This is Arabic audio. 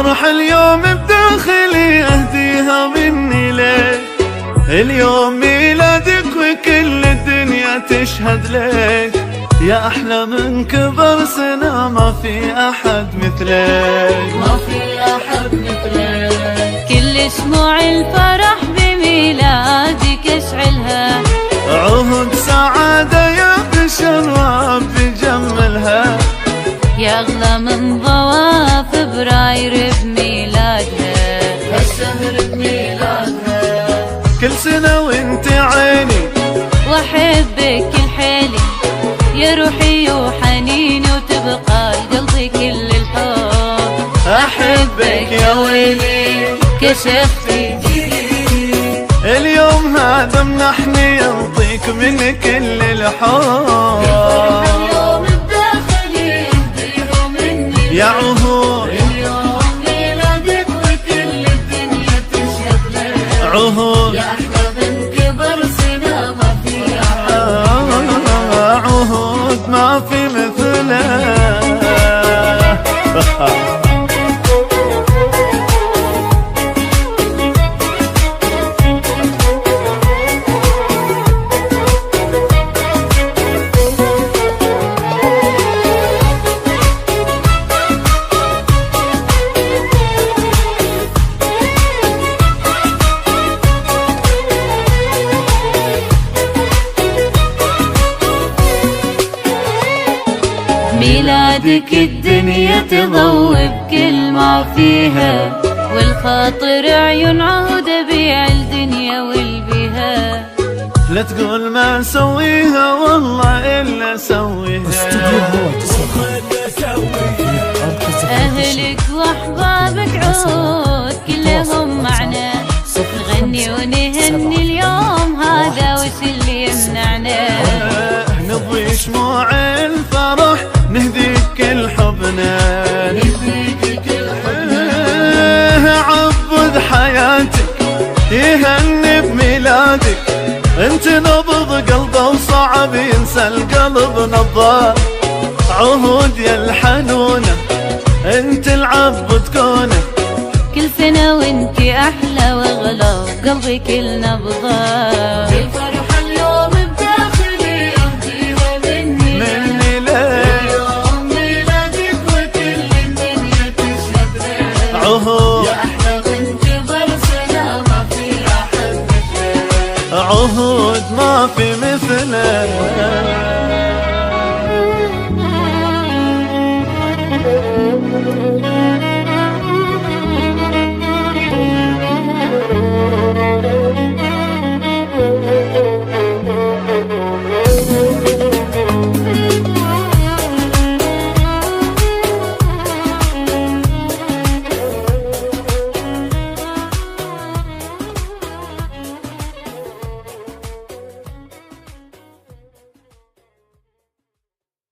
الفرح اليوم بداخلي اهديها مني لك، اليوم ميلادك وكل الدنيا تشهد لك، يا أحلى من كبر سنة ما في أحد مثلك، ما في أحد مثلك. كل شموع الفرح بميلادك اشعلها، عهد سعادة يا بشراب بجملها، يا أغلى من ضواء فبراير بميلادها، هالشهر بميلادها. كل سنة وانت عيني وأحبك الحيلي يا روحي وحنيني، وتبقى لقلبي كل الحب. أحبك يا ويلي كشفتي جيلي، اليوم هذا منحني ينطيك من كل الحب، اليوم بداخلي يهديه مني يا عهود اليوم ميلادك وكل الدنيا تشهد لك، عهود يا أحلى من كبر سنة ما في أحد. عهود ما في مثله. ميلادك الدنيا تضوي بكل ما فيها، والخاطر عيون عهود بيع الدنيا والبيها. لا تقول ما سويها والله إلا سويها، أهلك وأحبابك عود كلهم معنا، نغني ونهني اليوم هذا وش اللي يمنعنا. نضوي شموع الفرح نهديك كل حبنا، عبد حياتك يهني بميلادك، انت نبض قلبه وصعب ينسى القلب نبضه، عهود يا الحنونه انت العبد كونه، كل سنة وانتي أحلى وأغلى قلبي كل نبضة. الفرحة اليوم بداخلي أهديها مني لك، اليوم ميلادك وكل الدنيا تشهد لك، عهود يا أحلى من كبر سنة ما في أحد مثلك، عهود ما في مثله.